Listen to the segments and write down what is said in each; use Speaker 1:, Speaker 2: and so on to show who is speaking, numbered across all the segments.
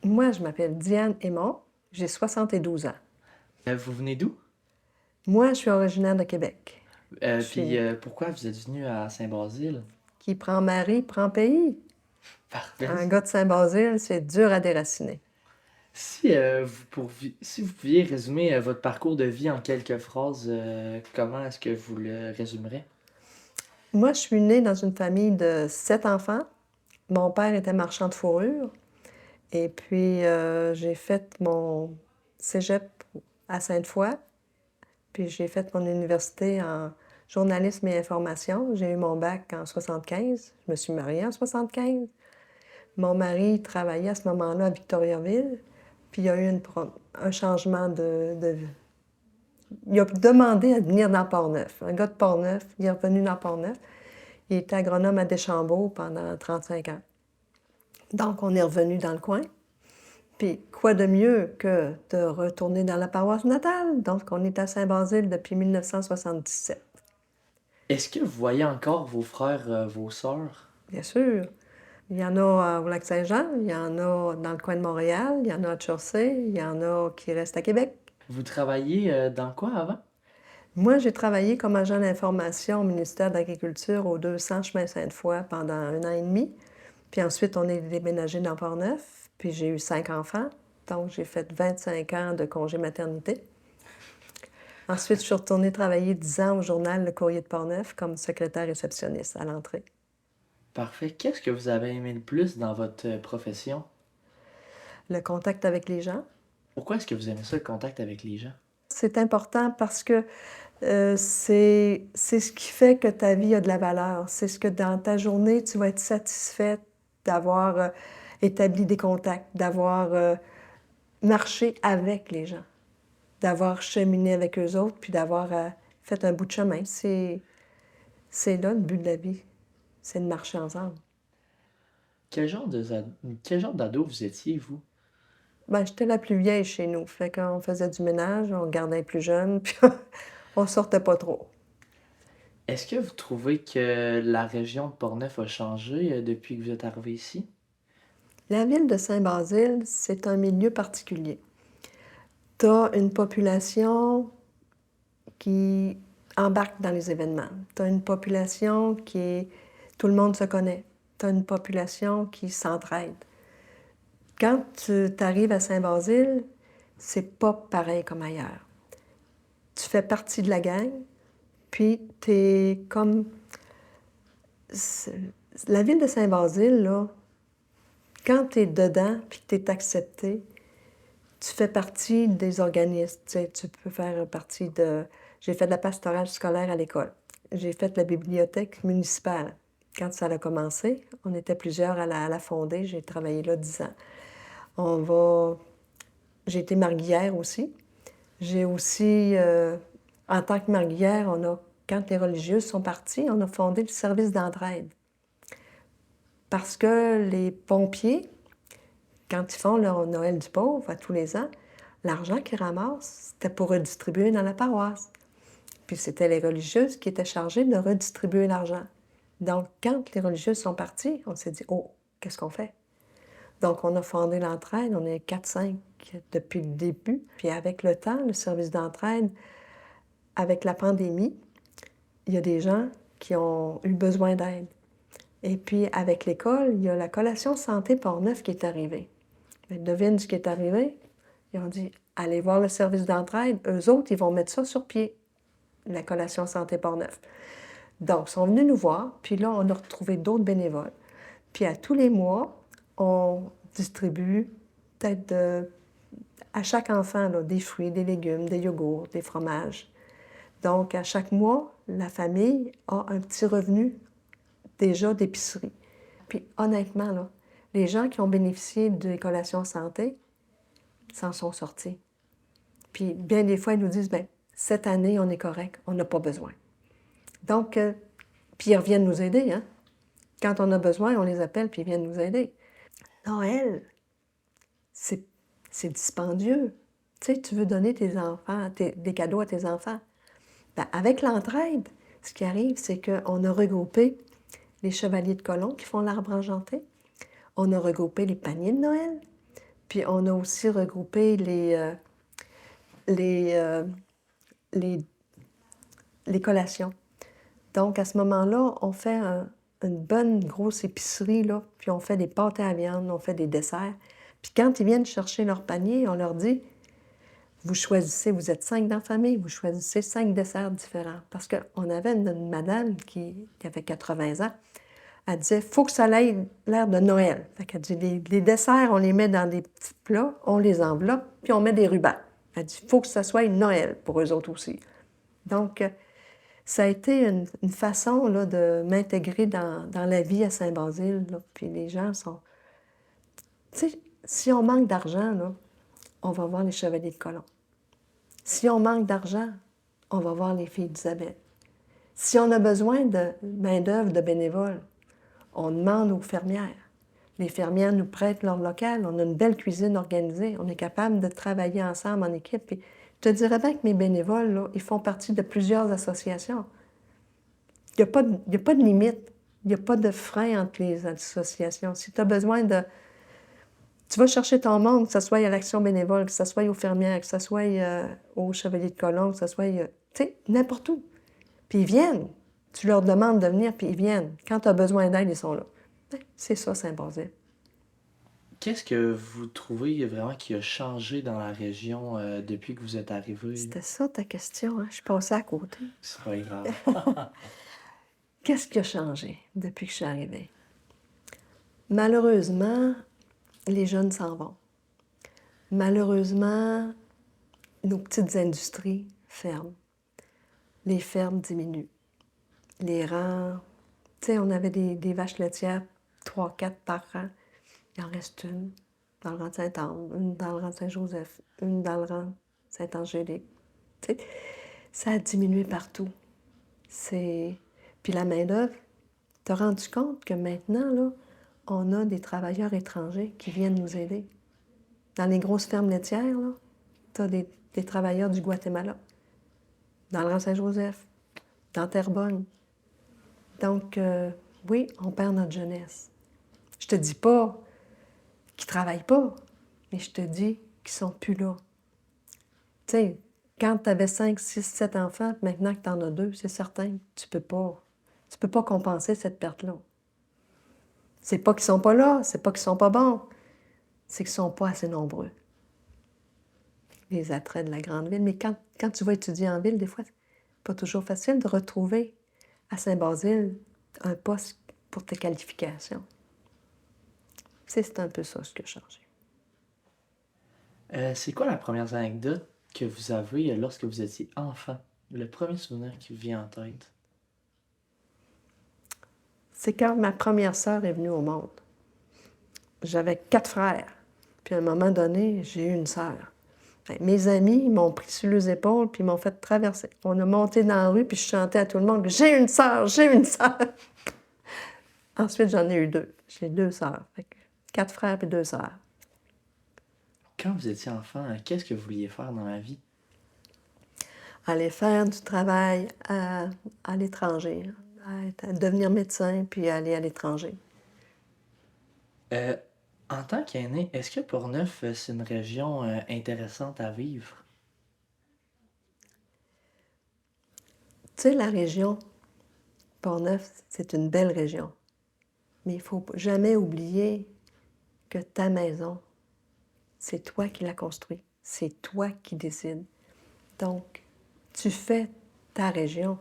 Speaker 1: Moi, je m'appelle Diane Aymon, j'ai 72 ans.
Speaker 2: Vous venez d'où?
Speaker 1: Moi, je suis originaire de Québec. Je
Speaker 2: Puis
Speaker 1: suis
Speaker 2: pourquoi vous êtes venu à Saint-Basile?
Speaker 1: qui prend mari, prend pays.
Speaker 2: Parfait.
Speaker 1: Un gars de Saint-Basile, c'est dur à déraciner.
Speaker 2: Si vous pouviez résumer votre parcours de vie en quelques phrases, comment est-ce que vous le résumerez?
Speaker 1: Moi, je suis née dans une famille de 7 enfants. Mon père était marchand de fourrure. Et puis, j'ai fait mon cégep à Sainte-Foy. Puis, j'ai fait mon université en journalisme et information. J'ai eu mon bac en 75. Je me suis mariée en 75. Mon mari travaillait à ce moment-là à Victoriaville, puis il y a eu un changement de. Il a demandé à venir dans Port-Neuf. Un gars de Port-Neuf, il est revenu dans Port-Neuf. Il était agronome à Deschambault pendant 35 ans. Donc, on est revenu dans le coin. Puis, quoi de mieux que de retourner dans la paroisse natale? Donc, on est à Saint-Basile depuis 1977.
Speaker 2: Est-ce que vous voyez encore vos frères, vos sœurs?
Speaker 1: Bien sûr. Il y en a au Lac-Saint-Jean, il y en a dans le coin de Montréal, il y en a à Chaussée, il y en a qui restent à Québec.
Speaker 2: Vous travaillez dans quoi avant?
Speaker 1: Moi, j'ai travaillé comme agent d'information au ministère de l'Agriculture au 200 chemin Sainte-Foy pendant 1 an et demi. Puis ensuite, on est déménagé dans Port-Neuf, puis j'ai eu 5 enfants. Donc, j'ai fait 25 ans de congé maternité. Ensuite, je suis retournée travailler 10 ans au journal Le Courrier de Port-Neuf comme secrétaire réceptionniste à l'entrée.
Speaker 2: Parfait. Qu'est-ce que vous avez aimé le plus dans votre profession?
Speaker 1: Le contact avec les gens,
Speaker 2: Pourquoi est-ce que vous aimez ça, le contact avec les gens?
Speaker 1: c'est important parce que c'est ce qui fait que ta vie a de la valeur. C'est ce que dans ta journée, tu vas être satisfaite d'avoir établi des contacts, d'avoir marché avec les gens, d'avoir cheminé avec eux autres, puis d'avoir fait un bout de chemin. C'est là le but de la vie, c'est de marcher ensemble.
Speaker 2: Quel genre d'ado vous étiez, vous?
Speaker 1: Ben, j'étais la plus vieille chez nous, fait qu'on faisait du ménage, on gardait les plus jeunes, puis on sortait pas trop.
Speaker 2: Est-ce que vous trouvez que la région de Portneuf a changé depuis que vous êtes arrivé ici?
Speaker 1: La ville de Saint-Basile, c'est un milieu particulier. Tu as une population qui embarque dans les événements. Tu as une population qui est... Tout le monde se connaît. Tu as une population qui s'entraide. Quand tu arrives à Saint-Basile, c'est pas pareil comme ailleurs. Tu fais partie de la gang, puis tu es comme... La ville de Saint-Basile, là, quand tu es dedans, puis que tu es accepté, tu fais partie des organismes. Tu sais, tu peux faire partie de... J'ai fait de la pastorale scolaire à l'école. J'ai fait la bibliothèque municipale. Quand ça a commencé, on était plusieurs à la fonder. J'ai travaillé là 10 ans. On va... J'ai été marguillière aussi. J'ai aussi, en tant que marguillière, quand les religieuses sont parties, on a fondé le service d'entraide. Parce que les pompiers, quand ils font leur Noël du pauvre à tous les ans, l'argent qu'ils ramassent, c'était pour redistribuer dans la paroisse. Puis c'était les religieuses qui étaient chargées de redistribuer l'argent. Donc, quand les religieuses sont parties, on s'est dit, oh, qu'est-ce qu'on fait? Donc, on a fondé l'entraide, on est 4-5 depuis le début. Puis avec le temps, le service d'entraide, avec la pandémie, il y a des gens qui ont eu besoin d'aide. Et puis avec l'école, il y a la collation santé Port-Neuf qui est arrivée. Mais devine ce qui est arrivé? Ils ont dit, allez voir le service d'entraide. Eux autres, ils vont mettre ça sur pied, la collation santé Port-Neuf. Donc, ils sont venus nous voir, puis là, on a retrouvé d'autres bénévoles. Puis à tous les mois, on distribue peut-être à chaque enfant là, des fruits, des légumes, des yogourts, des fromages. Donc, à chaque mois, la famille a un petit revenu déjà d'épicerie. Puis honnêtement, là, les gens qui ont bénéficié des collations santé s'en sont sortis. Puis bien des fois, ils nous disent, bien, cette année, on est correct, on n'a pas besoin. Donc, puis ils reviennent nous aider, hein? Quand on a besoin, on les appelle, puis ils viennent nous aider. Noël, c'est, c'est dispendieux. Tu sais, tu veux donner tes enfants, des cadeaux à tes enfants. Bien, avec l'entraide, ce qui arrive, c'est qu'on a regroupé les chevaliers de colon qui font l'arbre enchanté. On a regroupé les paniers de Noël. Puis on a aussi regroupé les, euh, les, les collations. Donc, à ce moment-là, on fait une bonne grosse épicerie, là, puis on fait des pâtés à viande, on fait des desserts. Puis quand ils viennent chercher leur panier, on leur dit, vous choisissez, vous êtes 5 dans la famille, vous choisissez 5 desserts différents. Parce qu'on avait une madame qui avait 80 ans, elle disait, faut que ça ait l'air de Noël. Fait qu'elle dit, les desserts, on les met dans des petits plats, on les enveloppe, puis on met des rubans. Elle dit, faut que ça soit Noël pour eux autres aussi. Donc, ça a été une façon là, de m'intégrer dans la vie à Saint-Basile. Là. Puis les gens sont... Tu sais, si on manque d'argent, là, on va voir les Chevaliers de Colomb. Si on manque d'argent, on va voir les Filles d'Isabelle. Si on a besoin de main-d'œuvre, de bénévoles, on demande aux fermières. Les fermières nous prêtent leur local. On a une belle cuisine organisée. On est capable de travailler ensemble en équipe. Puis, je te dirais bien que mes bénévoles, là, ils font partie de plusieurs associations. Il n'y a pas de limite. Il n'y a pas de frein entre les associations. Si tu as besoin de... Tu vas chercher ton monde, que ce soit à l'Action bénévole, que ce soit aux fermières, que ce soit aux Chevaliers de Colomb, que ce soit... tu sais, n'importe où. Puis ils viennent. Tu leur demandes de venir, puis ils viennent. Quand tu as besoin d'aide, ils sont là. C'est ça, Saint-Basile.
Speaker 2: Qu'est-ce que vous trouvez vraiment qui a changé dans la région depuis que vous êtes arrivé?
Speaker 1: C'était ça ta question, hein? Je suis passée à côté.
Speaker 2: C'est pas grave.
Speaker 1: Qu'est-ce qui a changé depuis que je suis arrivée? Malheureusement, les jeunes s'en vont. Malheureusement, nos petites industries ferment. Les fermes diminuent. Les rangs... Tu sais, on avait des vaches laitières, 3, 4 par rang. Il en reste une dans le rang de Saint-Anne, une dans le rang de Saint-Joseph, une dans le rang de Saint-Angélique. Tu sais, ça a diminué partout. Puis la main-d'œuvre, t'as rendu compte que maintenant, là, on a des travailleurs étrangers qui viennent nous aider. Dans les grosses fermes laitières, là, t'as des travailleurs du Guatemala, dans le rang Saint-Joseph, dans Terrebonne. Donc, oui, on perd notre jeunesse. Je te dis pas qu'ils travaillent pas, mais je te dis qu'ils sont plus là. Tu sais, quand tu avais 5, 6, 7 enfants, maintenant que tu en as 2, c'est certain que tu peux pas compenser cette perte-là. C'est pas qu'ils sont pas là, c'est pas qu'ils sont pas bons, c'est qu'ils sont pas assez nombreux. Les attraits de la grande ville. Mais quand tu vas étudier en ville, des fois, c'est pas toujours facile de retrouver à Saint-Basile un poste pour tes qualifications. C'est un peu ça ce qui a changé.
Speaker 2: C'est quoi la première anecdote que vous avez lorsque vous étiez enfant? Le premier souvenir qui vous vient en tête?
Speaker 1: C'est quand ma première sœur est venue au monde. J'avais 4 frères. Puis à un moment donné, j'ai eu une sœur. Mes amis m'ont pris sur les épaules puis m'ont fait traverser. On a monté dans la rue puis je chantais à tout le monde, j'ai une sœur, j'ai une sœur. Ensuite, j'en ai eu 2. J'ai 2 sœurs. 4 frères puis 2 sœurs.
Speaker 2: Quand vous étiez enfant, qu'est-ce que vous vouliez faire dans la vie?
Speaker 1: Aller faire du travail à l'étranger, à devenir médecin puis aller à l'étranger.
Speaker 2: En tant qu'aîné, est-ce que Portneuf, c'est une région intéressante à vivre?
Speaker 1: Tu sais, la région Portneuf, c'est une belle région. Mais il ne faut jamais oublier que ta maison, c'est toi qui l'as construite. C'est toi qui décides. Donc, tu fais ta région.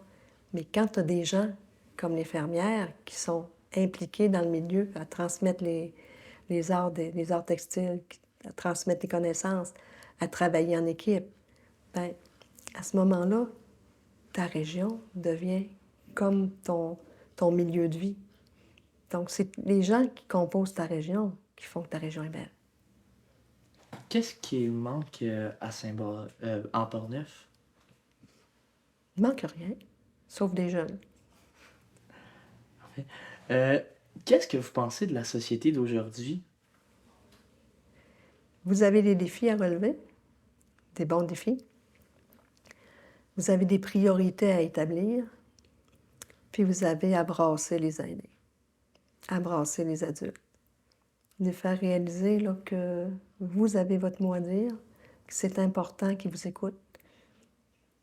Speaker 1: Mais quand tu as des gens comme les fermières qui sont impliqués dans le milieu à transmettre les arts textiles, à transmettre les connaissances, à travailler en équipe, bien, à ce moment-là, ta région devient comme ton milieu de vie. Donc, c'est les gens qui composent ta région qui font que ta région est belle.
Speaker 2: Qu'est-ce qui manque en Portneuf?
Speaker 1: Il ne manque rien, sauf des jeunes.
Speaker 2: Qu'est-ce que vous pensez de la société d'aujourd'hui?
Speaker 1: Vous avez des défis à relever, des bons défis. Vous avez des priorités à établir, puis vous avez à brasser les aînés, à brasser les adultes. de les faire réaliser là, que vous avez votre mot à dire, que c'est important qu'ils vous écoutent.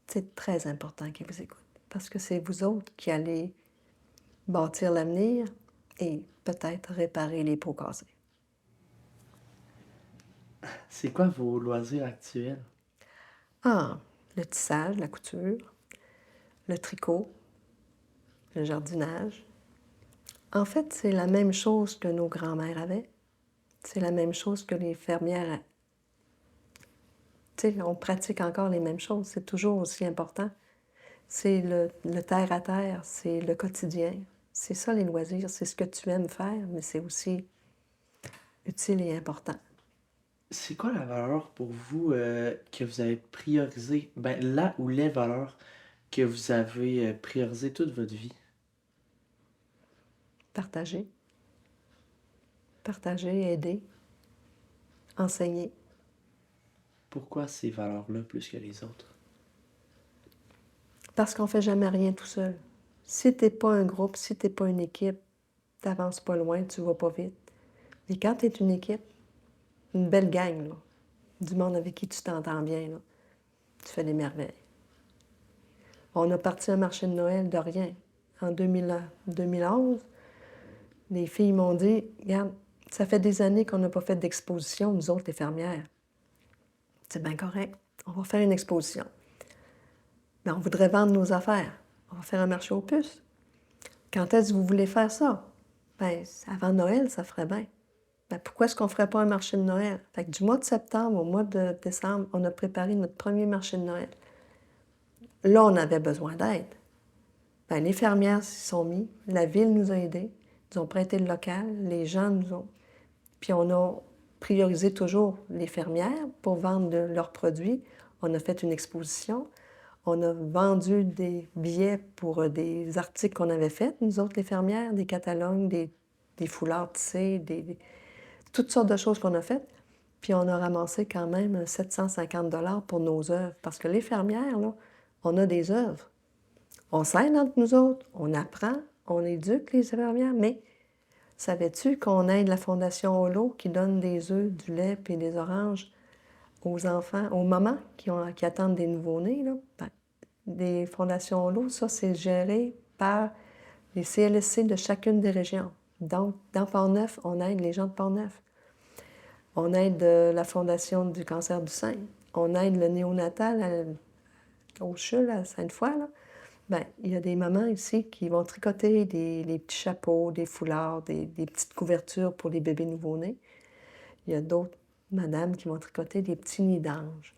Speaker 1: C'est très important qu'ils vous écoutent, parce que c'est vous autres qui allez bâtir l'avenir et peut-être réparer les pots cassés.
Speaker 2: C'est quoi vos loisirs actuels?
Speaker 1: Ah, le tissage, la couture, le tricot, le jardinage. En fait, c'est la même chose que nos grands-mères avaient. C'est la même chose que les fermières. Tu sais, on pratique encore les mêmes choses. C'est toujours aussi important. C'est le terre à terre, c'est le quotidien. C'est ça les loisirs, c'est ce que tu aimes faire, mais c'est aussi utile et important.
Speaker 2: C'est quoi la valeur pour vous que vous avez priorisée? Ben, la ou les valeurs que vous avez priorisées toute votre vie?
Speaker 1: Partager, partager, aider, enseigner.
Speaker 2: Pourquoi ces valeurs-là plus que les autres?
Speaker 1: Parce qu'on ne fait jamais rien tout seul. Si tu n'es pas un groupe, si tu n'es pas une équipe, tu n'avances pas loin, tu ne vas pas vite. Et quand tu es une équipe, une belle gang, là, du monde avec qui tu t'entends bien, là, tu fais des merveilles. On a parti un marché de Noël de rien. En 2011, les filles m'ont dit, regarde, ça fait des années qu'on n'a pas fait d'exposition, nous autres, les fermières. C'est bien correct, on va faire une exposition. Mais on voudrait vendre nos affaires. On va faire un marché aux puces. Quand est-ce que vous voulez faire ça? Bien, avant Noël, ça ferait bien. Bien, pourquoi est-ce qu'on ne ferait pas un marché de Noël? Fait que du mois de septembre au mois de décembre, on a préparé notre premier marché de Noël. Là, on avait besoin d'aide. Bien, les fermières s'y sont mis, la ville nous a aidés, ils ont prêté le local, les gens nous ont... Puis on a priorisé toujours les fermières pour vendre leurs produits. On a fait une exposition. On a vendu des billets pour des articles qu'on avait faits, nous autres, les fermières, des catalogues, des foulards tissés, toutes sortes de choses qu'on a faites. Puis on a ramassé quand même 750 pour nos œuvres. Parce que les fermières, là, on a des œuvres. On s'aide entre nous autres, on apprend, on éduque les fermières, mais savais-tu qu'on aide la Fondation Holo qui donne des œufs, du lait et des oranges aux enfants, aux mamans qui attendent des nouveau-nés, là? Ben, des fondations Holo, ça, c'est géré par les CLSC de chacune des régions. Donc, dans Port-Neuf, on aide les gens de Port-Neuf. On aide la Fondation du cancer du sein. On aide le néonatal au CHUL, à Sainte-Foy, là. Bien, il y a des mamans ici qui vont tricoter des petits chapeaux, des foulards, des petites couvertures pour les bébés nouveau-nés. Il y a d'autres madames qui vont tricoter des petits nids d'ange.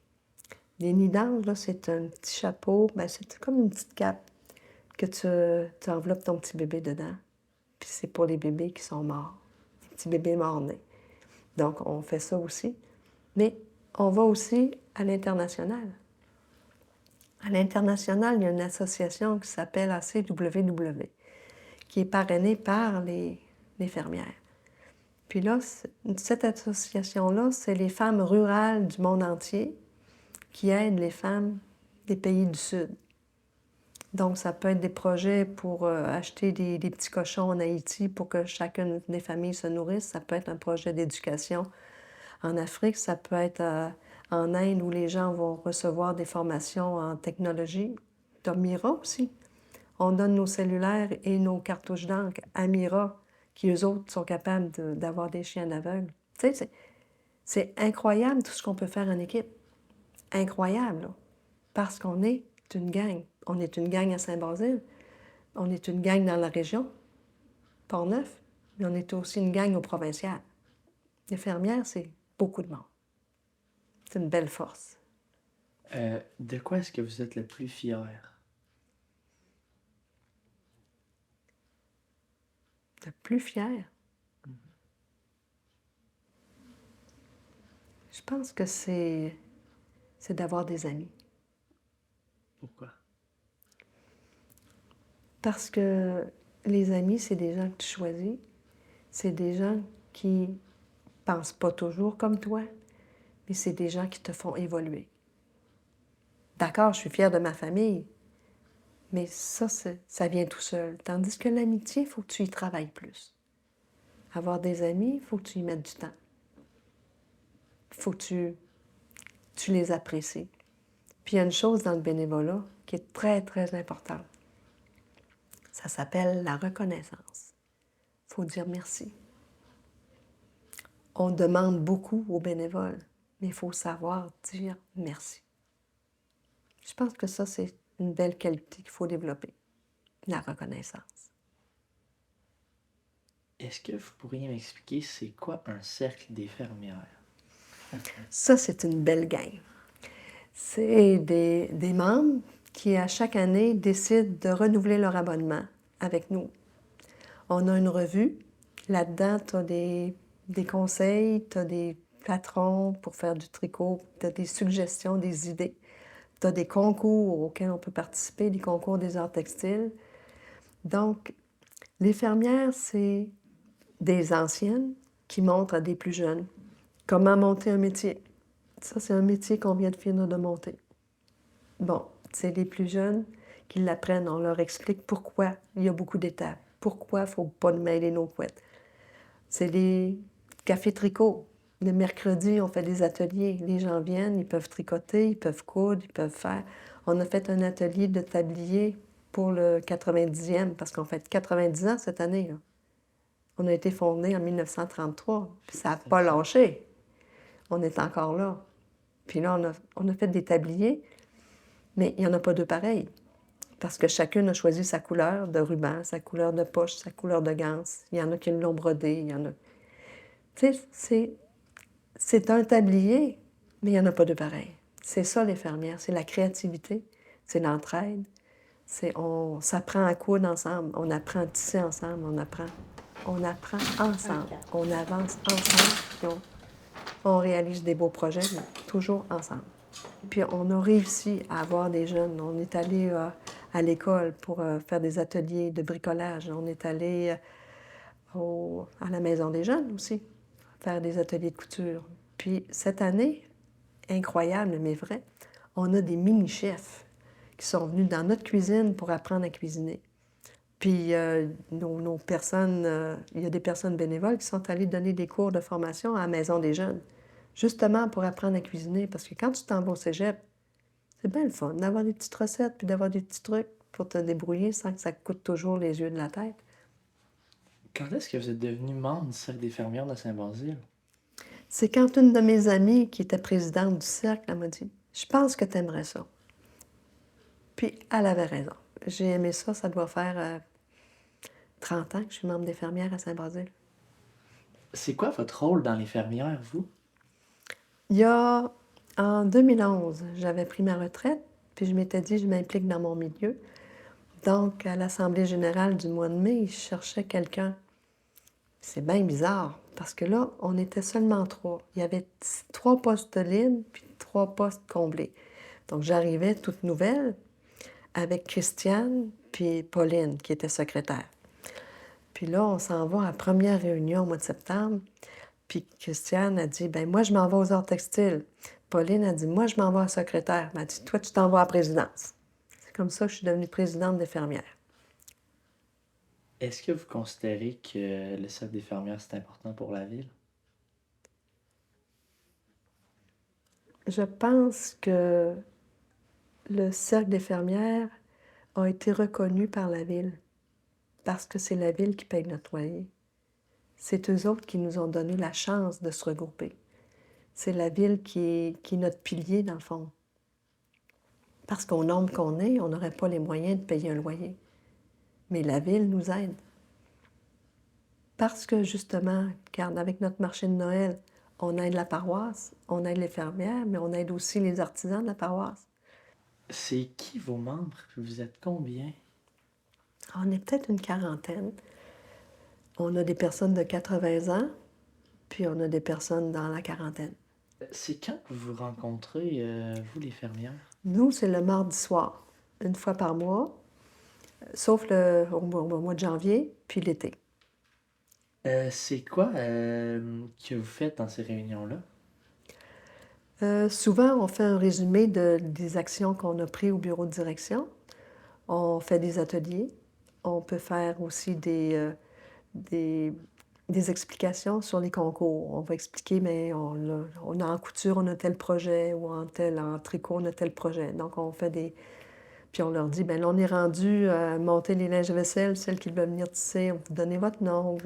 Speaker 1: Les nids d'ange, là, c'est un petit chapeau, bien, c'est comme une petite cape que tu enveloppes ton petit bébé dedans. Puis c'est pour les bébés qui sont morts, les petits bébés morts-nés. Donc, on fait ça aussi. Mais on va aussi à l'international. À l'international, il y a une association qui s'appelle ACWW, qui est parrainée par les fermières. Puis là, cette association-là, c'est les femmes rurales du monde entier qui aident les femmes des pays du Sud. Donc, ça peut être des projets pour acheter des petits cochons en Haïti pour que chacune des familles se nourrisse. Ça peut être un projet d'éducation en Afrique. Ça peut être en Inde où les gens vont recevoir des formations en technologie. Tu as Mira aussi. On donne nos cellulaires et nos cartouches d'encre à Mira, qui eux autres sont capables d'avoir des chiens aveugles. Tu sais, c'est incroyable tout ce qu'on peut faire en équipe. Incroyable, là. Parce qu'on est une gang. On est une gang à Saint-Basile. On est une gang dans la région, Port-Neuf, mais on est aussi une gang au provincial. Les fermières, c'est beaucoup de monde. C'est une belle force.
Speaker 2: De quoi est-ce que vous êtes le plus fier?
Speaker 1: Le plus fier, je pense que c'est d'avoir des amis.
Speaker 2: Pourquoi?
Speaker 1: Parce que les amis, c'est des gens que tu choisis. C'est des gens qui pensent pas toujours comme toi, mais c'est des gens qui te font évoluer. D'accord, je suis fière de ma famille, mais ça vient tout seul. Tandis que l'amitié, il faut que tu y travailles plus. Avoir des amis, il faut que tu y mettes du temps. Il faut que tu les apprécies. Puis il y a une chose dans le bénévolat qui est très, très importante. Ça s'appelle la reconnaissance. Il faut dire merci. On demande beaucoup aux bénévoles, mais il faut savoir dire merci. Je pense que ça, c'est une belle qualité qu'il faut développer, la reconnaissance.
Speaker 2: Est-ce que vous pourriez m'expliquer c'est quoi un cercle des fermières?
Speaker 1: Ça, c'est une belle gang. C'est des membres qui, à chaque année, décident de renouveler leur abonnement avec nous. On a une revue. Là-dedans, tu as des conseils, tu as des patrons pour faire du tricot, tu as des suggestions, des idées. Tu as des concours auxquels on peut participer, des concours des arts textiles. Donc, les fermières, c'est des anciennes qui montrent à des plus jeunes comment monter un métier. Ça, c'est un métier qu'on vient de finir de monter. Bon, c'est les plus jeunes qui l'apprennent. On leur explique pourquoi il y a beaucoup d'étapes, pourquoi il ne faut pas mêler nos couettes. C'est les cafés tricot. Le mercredi, on fait des ateliers. Les gens viennent, ils peuvent tricoter, ils peuvent coudre, ils peuvent faire. On a fait un atelier de tablier pour le 90e, parce qu'on fait 90 ans cette année, là. On a été fondé en 1933, puis ça n'a pas lâché. On est encore là. Puis là, on a fait des tabliers, mais il n'y en a pas deux pareils. Parce que chacune a choisi sa couleur de ruban, sa couleur de poche, sa couleur de ganse. Il y en a qui l'ont brodé, il y en a... Tu sais, c'est un tablier, mais il n'y en a pas deux pareils. C'est ça, les fermières. C'est la créativité, c'est l'entraide. On s'apprend à coudre ensemble, on apprend à tisser ensemble, on apprend ensemble, on avance ensemble, puis on réalise des beaux projets, mais toujours ensemble. Puis on a réussi à avoir des jeunes. On est allé à l'école pour faire des ateliers de bricolage. On est allé à la Maison des jeunes aussi, faire des ateliers de couture. Puis cette année, incroyable mais vrai, on a des mini-chefs qui sont venus dans notre cuisine pour apprendre à cuisiner. Puis nos personnes, il y a des personnes bénévoles qui sont allées donner des cours de formation à la Maison des jeunes, justement pour apprendre à cuisiner. Parce que quand tu t'en vas au cégep, c'est bien le fun d'avoir des petites recettes puis d'avoir des petits trucs pour te débrouiller sans que ça te coûte toujours les yeux de la tête.
Speaker 2: Quand est-ce que vous êtes devenu membre du Cercle des fermières de Saint-Basile?
Speaker 1: C'est quand une de mes amies, qui était présidente du cercle, elle m'a dit « Je pense que tu aimerais ça. » Puis elle avait raison. J'ai aimé ça, ça doit faire 30 ans que je suis membre des fermières à Saint-Basile.
Speaker 2: C'est quoi votre rôle dans les fermières, vous?
Speaker 1: En 2011, j'avais pris ma retraite, puis je m'étais dit, je m'implique dans mon milieu. Donc, à l'Assemblée générale du mois de mai, je cherchais quelqu'un. C'est bien bizarre, parce que là, on était seulement 3. Il y avait 3 postes libres, puis 3 postes comblés. Donc, j'arrivais toute nouvelle avec Christiane, puis Pauline, qui était secrétaire. Puis là, on s'en va à la première réunion au mois de septembre. Puis Christiane a dit, ben moi, je m'en vais aux arts textiles. Pauline a dit, moi, je m'en vais à secrétaire. Elle m'a dit, toi, tu t'en vas à la présidence. C'est comme ça que je suis devenue présidente des fermières.
Speaker 2: Est-ce que vous considérez que le Cercle des fermières, c'est important pour la ville?
Speaker 1: Je pense que le Cercle des fermières a été reconnu par la ville parce que c'est la ville qui paye notre loyer. C'est eux autres qui nous ont donné la chance de se regrouper. C'est la ville qui est notre pilier, dans le fond. Parce qu'au nombre qu'on est, on n'aurait pas les moyens de payer un loyer. Mais la ville nous aide. Parce que, justement, regarde, avec notre marché de Noël, on aide la paroisse, on aide les fermières, mais on aide aussi les artisans de la paroisse.
Speaker 2: C'est qui vos membres? Vous êtes combien?
Speaker 1: On est peut-être une quarantaine. On a des personnes de 80 ans, puis on a des personnes dans la quarantaine.
Speaker 2: C'est quand que vous vous rencontrez, vous, les fermières?
Speaker 1: Nous, c'est le mardi soir, une fois par mois, sauf au mois de janvier, puis l'été.
Speaker 2: C'est quoi que vous faites dans ces réunions-là?
Speaker 1: Souvent, on fait un résumé des actions qu'on a prises au bureau de direction. On fait des ateliers. On peut faire aussi des des explications sur les concours. On va expliquer, mais on a en couture, on a tel projet, ou en tricot, on a tel projet. Donc, on fait des. Puis on leur dit, ben là, on est rendu à monter les linges à vaisselle, celles qui veulent venir tisser, vous donnez votre nom,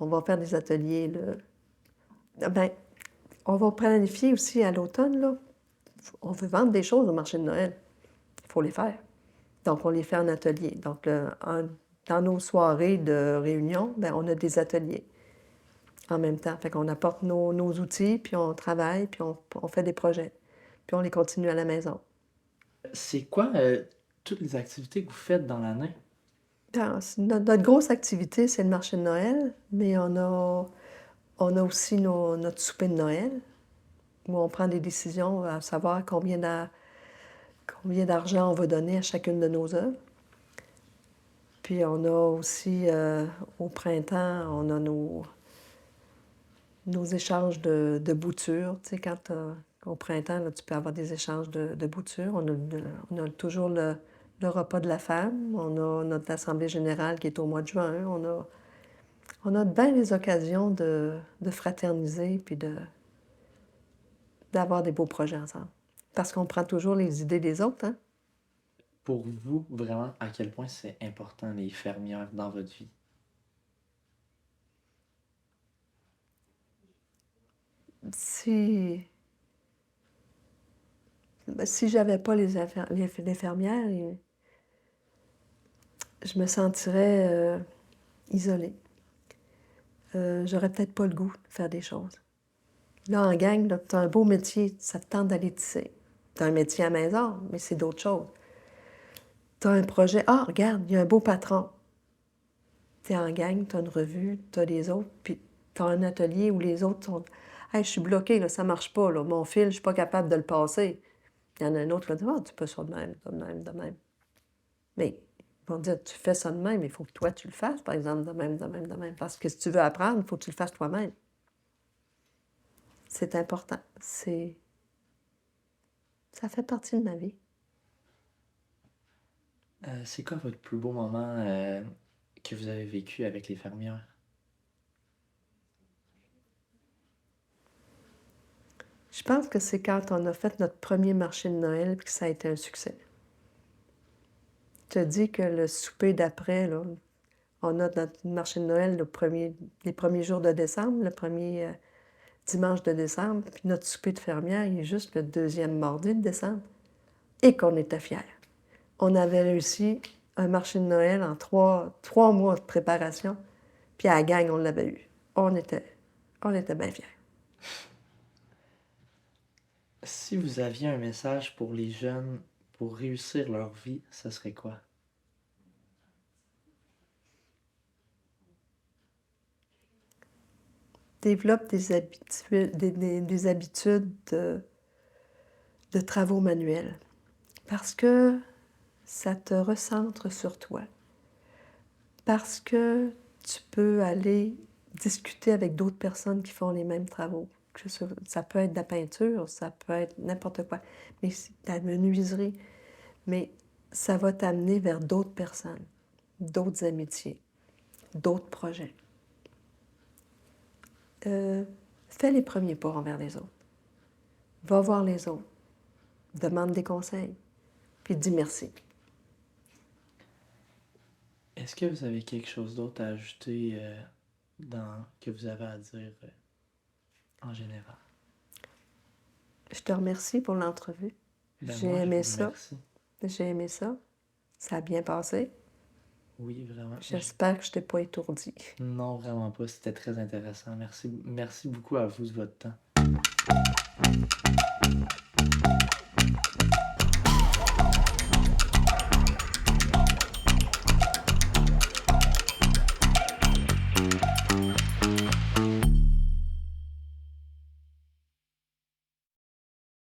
Speaker 1: on va faire des ateliers, là. Ah ben, on va planifier aussi à l'automne, là. On veut vendre des choses au marché de Noël. Il faut les faire. Donc, on les fait en atelier. Donc, dans nos soirées de réunion, ben, on a des ateliers en même temps. Fait qu'on apporte nos outils, puis on travaille, puis on fait des projets. Puis on les continue à la maison.
Speaker 2: C'est quoi toutes les activités que vous faites dans l'année?
Speaker 1: Notre grosse activité, c'est le marché de Noël, mais on a aussi notre souper de Noël, où on prend des décisions à savoir combien d'argent on va donner à chacune de nos œuvres. Puis on a aussi, au printemps, on a nos échanges de boutures. Tu sais, au printemps, là, tu peux avoir des échanges de boutures. On a toujours le repas de la femme. On a notre assemblée générale qui est au mois de juin. On a bien des occasions de fraterniser puis d'avoir des beaux projets ensemble. Parce qu'on prend toujours les idées des autres, hein?
Speaker 2: Pour vous, vraiment, à quel point c'est important les fermières dans votre vie?
Speaker 1: Si j'avais pas les fermières, je me sentirais isolée. J'aurais peut-être pas le goût de faire des choses. Là, en gang, tu as un beau métier, ça te tente d'aller tisser. Tu as un métier à la maison, mais c'est d'autres choses. Tu as un projet, ah, regarde, il y a un beau patron. Tu es en gang, tu as une revue, tu as les autres, puis tu as un atelier où les autres sont. Hey, je suis bloquée, là, ça marche pas, là. Mon fil, je suis pas capable de le passer. Il y en a un autre qui va dire, ah, tu peux ça de même, de même, de même. Mais ils vont dire, tu fais ça de même, il faut que toi, tu le fasses, par exemple, de même, de même, de même. Parce que si tu veux apprendre, il faut que tu le fasses toi-même. C'est important. Ça fait partie de ma vie.
Speaker 2: C'est quoi votre plus beau moment que vous avez vécu avec les fermières?
Speaker 1: Je pense que c'est quand on a fait notre premier marché de Noël et que ça a été un succès. Je te dis que le souper d'après, là, on a notre marché de Noël les premiers jours de décembre, le premier dimanche de décembre, puis notre souper de fermière, il est juste le deuxième mardi de décembre, et qu'on était fiers. On avait réussi un marché de Noël en trois mois de préparation, puis à la gang, on l'avait eu. On était bien fiers.
Speaker 2: Si vous aviez un message pour les jeunes pour réussir leur vie, ce serait quoi?
Speaker 1: Développe des habitudes de travaux manuels, parce que ça te recentre sur toi, parce que tu peux aller discuter avec d'autres personnes qui font les mêmes travaux. Ça peut être de la peinture, ça peut être n'importe quoi, mais de la menuiserie, mais ça va t'amener vers d'autres personnes, d'autres amitiés, d'autres projets. Fais les premiers pas envers les autres. Va voir les autres. Demande des conseils. Puis dis merci.
Speaker 2: Est-ce que vous avez quelque chose d'autre à ajouter que vous avez à dire en général?
Speaker 1: Je te remercie pour l'entrevue.
Speaker 2: Ben
Speaker 1: J'ai
Speaker 2: moi, je
Speaker 1: aimé
Speaker 2: vous
Speaker 1: ça.
Speaker 2: remercie.
Speaker 1: J'ai aimé ça. Ça a bien passé.
Speaker 2: Oui, vraiment.
Speaker 1: J'espère que je ne t'ai pas étourdie.
Speaker 2: Non, vraiment pas. C'était très intéressant. Merci beaucoup à vous de votre temps.